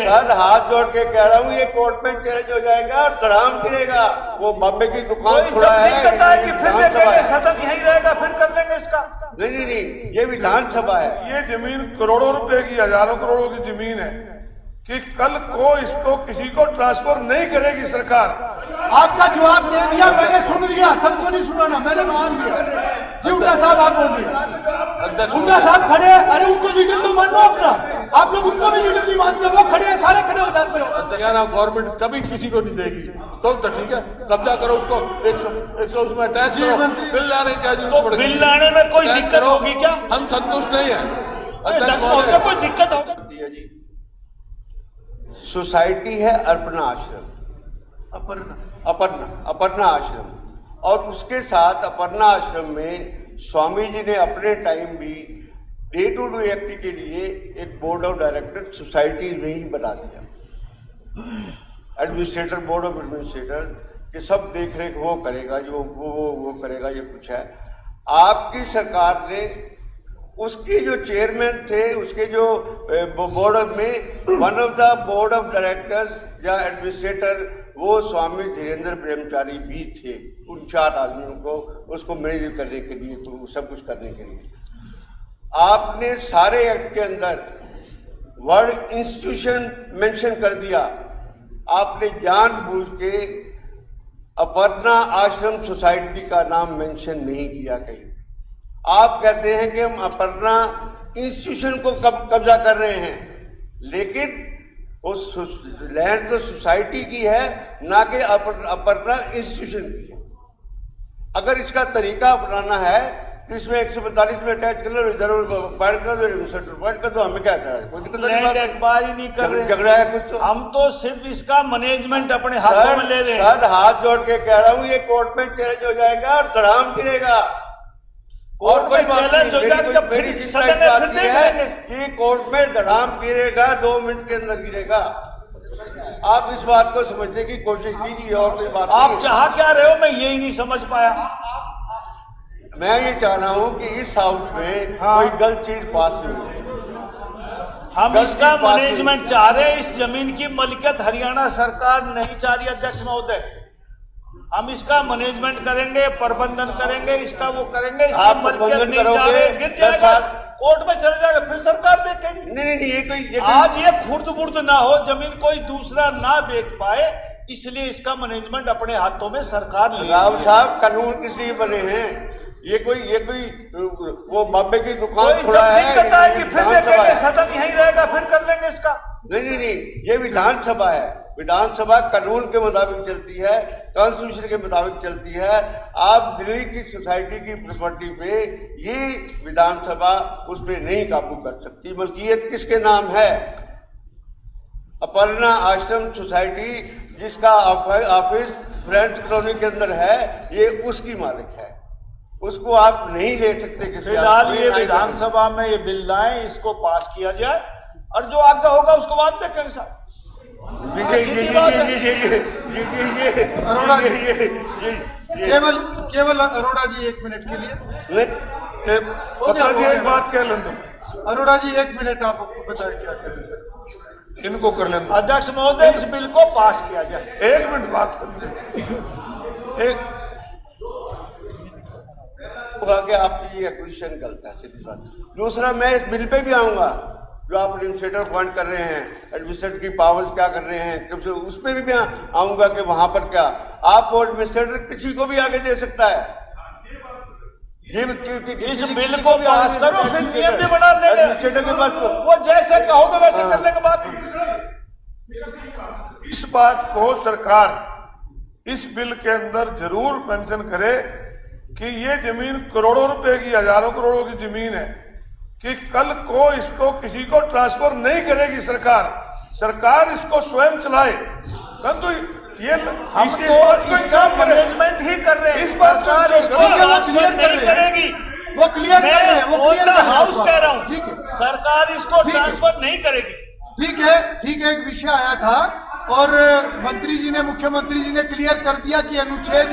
Sir हाथ जोड़ के कह रहा हूँ ये कोर्ट में चैलेंज हो जाएगा और धड़ाम गिरेगा। वो बॉम्बे की दुकान खुला है, कि फिर देखेंगे, सदन यही रहेगा, फिर कर लेंगे इसका। नहीं, ये विधानसभा है। ये जमीन करोड़ों रुपए की, हजारों करोड़ों की जमीन है कि कल को इसको किसी को ट्रांसफर नहीं करेगी सरकार। आपका जवाब दे दिया, मैंने सुन लिया, सबको नहीं सुना ना, मैंने मान लिया। जी हुड्डा साहब आप बोलिए। हुड्डा साहब खड़े, अरे उनको लीडर तो मानो अपना, आप लोग उनको भी लीडर नहीं मानते, वो खड़े हैं, सारे खड़े हो जाते हो। गवर्नमेंट कभी किसी को नहीं देगी तो ठीक है, कब्जा करो उसको, 100 उसमें अटैच करो, बिल लाने क्या जरूरत पड़ेगी? बिल लाने में कोई दिक्कत होगी क्या? हम संतुष्ट नहीं है, कोई दिक्कत होगी? सोसाइटी है अर्पणा आश्रम, अपर्णा आश्रम, और उसके साथ अपर्णा आश्रम में स्वामी जी ने अपने टाइम भी डे टू डे एक्ट के लिए एक बोर्ड ऑफ डायरेक्टर सोसाइटी में ही बना दिया। एडमिनिस्ट्रेटर, बोर्ड ऑफ एडमिनिस्ट्रेटर के सब देख रेख वो करेगा, जो वो करेगा, ये कुछ है। आपकी सरकार ने उसके जो चेयरमैन थे, उसके जो बोर्ड में one of the board of directors या एडमिनिस्ट्रेटर वो स्वामी धीरेन्द्र ब्रह्मचारी भी थे। उन 4 आदमियों को उसको मैनेज करने के लिए, तो सब कुछ करने के लिए आपने सारे एक्ट के अंदर वर्ड इंस्टीट्यूशन मेंशन कर दिया। आपने जानबूझ के अपर्णा आश्रम सोसाइटी का नाम मेंशन नहीं किया कहीं। आप कहते हैं कि हम अपर्णा इंस्टीट्यूशन को कब्जा कर रहे हैं, लेकिन उस लैंड तो सोसाइटी की है, ना कि अपर्णा इंस्टीट्यूशन की है। अगर इसका तरीका अपनाना है तो इसमें 145 में अटैच कर लो, रिजर्व पॉइंट कर दो, पॉइंट कर दो, हमें क्या है, कोई दिक्कत नहीं कर रहे, झगड़ा है कुछ तो। हम तो सिर्फ इसका मैनेजमेंट अपने हाथों में ले रहे हैं। सर हाथ जोड़ के कह रहा हूँ ये कोर्ट में चैलेंज हो जाएगा और धड़ाम गिरेगा। कोर्ट में चैलेंज हो जाएगा जब मेरी जिस बात है कि कोर्ट में धड़ाम गिरेगा, 2 मिनट के अंदर गिरेगा। आप इस बात को समझने की कोशिश कीजिए, और कोई बात आप चाह क्या रहे हो, मैं यही नहीं समझ पाया। मैं ये चाह रहा हूं कि इस हाउस में कोई गलत चीज पास नहीं हो। हम इसका मैनेजमेंट चाह रहे हैं। इस जमीन की मलिकियत हरियाणा सरकार नहीं चाह रही अध्यक्ष महोदय। हम इसका मैनेजमेंट करेंगे, प्रबंधन करेंगे, इसका वो करेंगे। आप प्रबंधन करोगे, गिर जाएगा, कोर्ट में चले जाएगा, फिर सरकार देखेगी। नहीं, ये कोई आज ये खुर्द बुर्द ना हो, जमीन कोई दूसरा ना बेच पाए, इसलिए इसका मैनेजमेंट अपने हाथों में सरकार ले। राव साहब कानून किस लिए बने हैं? ये कोई वो बॉम्बे की दुकान खुला है, कि फिर देखेंगे, सदन यही रहेगा, फिर कर लेंगे इसका। नहीं, ये विधानसभा है। विधानसभा कानून के मुताबिक चलती है, कॉन्स्टिट्यूशन के मुताबिक चलती है। आप दिल्ली की सोसाइटी की प्रॉपर्टी पे ये विधानसभा उस पर नहीं काबू कर सकती। मलकियत किसके नाम है? अपर्णा आश्रम सोसाइटी, जिसका ऑफिस फ्रेंच कॉलोनी के अंदर है, ये उसकी मालिक है। उसको आप नहीं ले सकते किसी। फिलहाल ये विधानसभा में ये बिल लाए, इसको पास किया जाए, और जो आगे होगा उसको बाद देखेंगे साहब। अरोड़ा जी, केवल अरोड़ा जी 1 मिनट के लिए एक बात कह लें। अरोड़ा जी 1 मिनट आप बताएं क्या करें। इनको कर लें अध्यक्ष महोदय, इस बिल को पास किया जाए। 1 मिनट बात कर एक होगा कि आपकी ये एक्विजिशन गलत है, सीधी बात। दूसरा, मैं इस बिल पे भी आऊंगा जो आप एडमिनिस्ट्रेटर अपॉइंट कर रहे हैं, एडमिनिस्ट्रेटर की पावर्स क्या कर रहे हैं, कब से उस पर भी आऊंगा कि वहां पर क्या आप एडमिनिस्ट्रेटर किसी को भी आगे दे सकता है। ये इस बिल को पास करो, फिर नियम भी बना लेंगे एडमिनिस्ट्रेटर के पास, वो जैसे कहोगे वैसे करने के बाद। इस बात को सरकार इस बिल के अंदर जरूर मेंशन करे कि ये जमीन करोड़ों रुपए की, हजारों करोड़ों की जमीन है कि कल को इसको किसी को ट्रांसफर नहीं करेगी सरकार इसको स्वयं चलाए। परंतु ये हम तो इसका मैनेजमेंट ही कर रहे हैं। इस बात को क्लियर नहीं करेगी, वो क्लियर कर रहे हैं, वो क्लियर हाउस कह रहा हूँ। ठीक है, सरकार इसको ट्रांसफर नहीं करेगी। ठीक है। एक विषय आया था और मंत्री जी ने, मुख्यमंत्री जी ने क्लियर कर दिया कि अनुच्छेद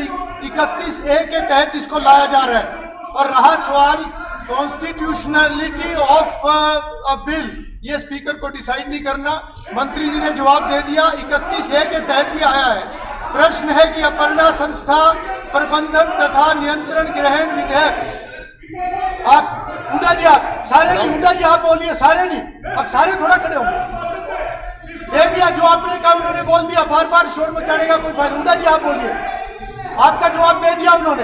31A के तहत इसको लाया जा रहा है। और रहा सवाल कॉन्स्टिट्यूशनलिटी ऑफ अ बिल, ये स्पीकर को डिसाइड नहीं करना। मंत्री जी ने जवाब दे दिया, 31A के तहत ही आया है। प्रश्न है कि अपर्णा संस्था प्रबंधन तथा नियंत्रण ग्रहण विधेयक। आप हुड्डा जी, आप सारे नहीं, हुड्डा जी आप बोलिए, सारे नहीं, अब सारे थोड़ा खड़े होंगे। दे दिया जो आपने कहा, उन्होंने बोल दिया, बार बार शोर मचाने का कोई फायदा। हुड्डा जी आप बोलिए, आपका जवाब दे दिया उन्होंने,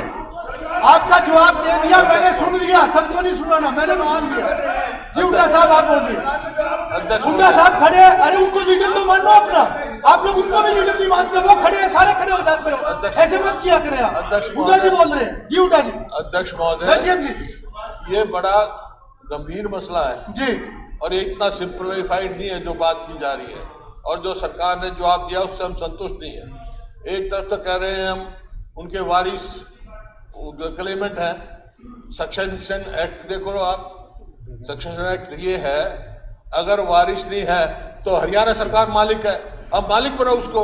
आपका जवाब दे दिया, मैंने सुन लिया, सबको नहीं सुना ना, मैंने भी सुन लिया। जी हुड्डा साहब आप बोलिए। हुड्डा साहब खड़े, अरे उनको लीडर तो मानो अपना, आप लोग उनको भी लीडर नहीं मानते, वो खड़े हैं, सारे खड़े हो जाते हो, ऐसे मत किया करें आप। हुड्डा जी बोल रहे हैं। जी हुड्डा जी। अध्यक्ष महोदय, प्लीज। ये बड़ा गंभीर मसला है जी, और ये इतना सिंप्लीफाइड नहीं है जो बात की जा रही है, और जो सरकार ने जवाब दिया उससे हम संतुष्ट नहीं है। एक तरफ तो कह रहे हैं हम उनके वारिस क्लेमेंट है। सक्सेशन एक्ट देखो आप, सक्सेशन एक्ट ये है, अगर वारिस नहीं है तो हरियाणा सरकार मालिक है, अब मालिक बनो उसको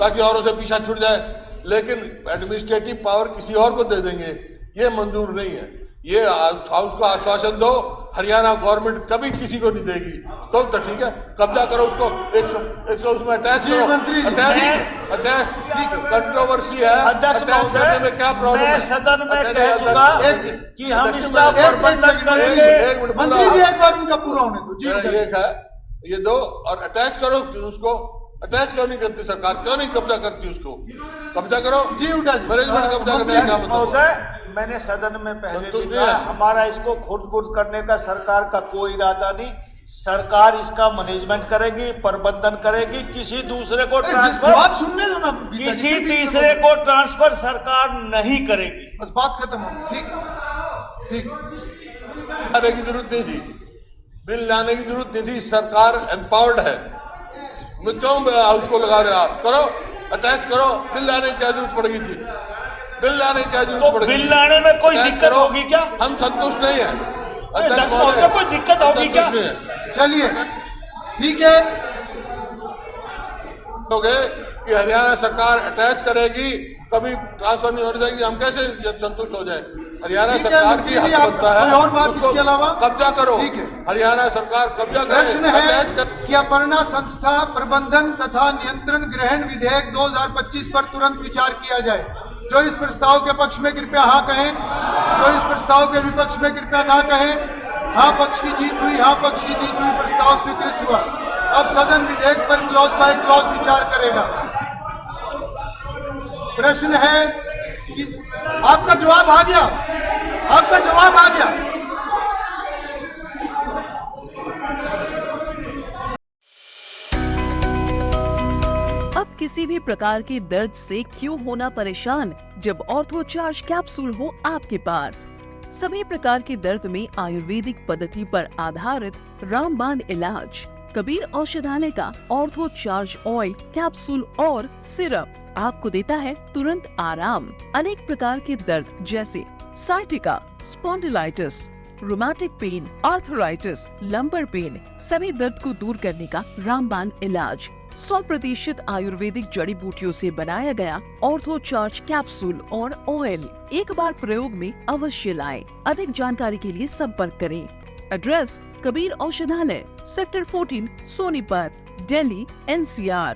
ताकि औरों से पीछा छूट जाए, लेकिन एडमिनिस्ट्रेटिव पावर किसी और को दे देंगे, ये मंजूर नहीं है। ये हाउस को आश्वासन दो, हरियाणा गवर्नमेंट कभी किसी को नहीं देगी, तो ठीक है, कब्जा करो उसको, 100 उसमें अटैच करो, अटैच कंट्रोवर्सी है, अटैच करने में क्या प्रॉब्लम है? सदन में कह चुका कि हम इसका प्रबंधन करेंगे। मंत्री जी एक बार उनका पूरा होने दो। जी एक है, ये दो, और अटैच करो उसको। अटैच क्यों नहीं करती सरकार, क्यों नहीं कब्जा करती उसको? कब्जा करो जी हुड्डा जी। मैनेजमेंट कब्जा करने का मतलब मैंने सदन में पहले संतुष्ट भी कहा, नहीं है। हमारा इसको खुद करने का सरकार का कोई इरादा नहीं। सरकार इसका मैनेजमेंट करेगी, प्रबंधन करेगी, किसी दूसरे को ट्रांसफर, जवाब सुनने दो ना, किसी तीसरे को ट्रांसफर सरकार नहीं करेगी। बस बात खत्म हो। ठीक ठीक। लाने की जरूरत नहीं थी, बिल लाने की जरूरत नहीं थी, सरकार एम्पावर्ड है। मैं क्यों उसको लगा रहे हो आप? करो, अटैच करो, बिल लाने की क्या जरूरत पड़ेगी थी? बिल लाने की क्या जरूरत पड़ेगी? बिल लाने में कोई दिक्कत होगी क्या? हम संतुष्ट नहीं है। अध्यक्ष महोदय, कोई दिक्कत होगी क्या? चलिए ठीक है, कि हरियाणा सरकार अटैच करेगी, कभी ट्रांसफर नहीं हो जाएगी, हम कैसे संतुष्ट हो जाए? हरियाणा सरकार की हक बनता है, और बात इसके अलावा कब्जा करो। ठीक है, हरियाणा सरकार कब्जा करे। प्रश्न है कि अपर्णा संस्था प्रबंधन तथा नियंत्रण ग्रहण विधेयक 2025 पर तुरंत विचार किया जाए। जो इस प्रस्ताव के पक्ष में कृपया हाँ कहें, जो इस प्रस्ताव के विपक्ष में कृपया ना कहें। हाँ पक्ष की जीत हुई, हाँ पक्ष की जीत हुई, प्रस्ताव स्वीकृत हुआ। अब सदन विधेयक पर क्लॉज बाय क्लॉज विचार करेगा। प्रश्न है कि आपका जवाब आ गया, आपका जवाब आ गया। अब किसी भी प्रकार के दर्द से क्यों होना परेशान, जब ऑर्थो चार्ज कैप्सूल हो आपके पास। सभी प्रकार के दर्द में आयुर्वेदिक पद्धति पर आधारित रामबाण इलाज। कबीर औषधालय का ऑर्थो चार्ज ऑयल, कैप्सूल और सिरप आपको देता है तुरंत आराम। अनेक प्रकार के दर्द जैसे sciatica, spondylitis, rheumatic pain, arthritis, lumbar pain, सभी दर्द को दूर करने का रामबाण इलाज 100% आयुर्वेदिक जड़ी बूटियों से बनाया गया ऑर्थो चार्ज कैप्सूल और ऑयल एक बार प्रयोग में अवश्य लाएं। अधिक जानकारी के लिए संपर्क करें। एड्रेस: कबीर औषधालय, सेक्टर 14, सोनीपत, दिल्ली, NCR।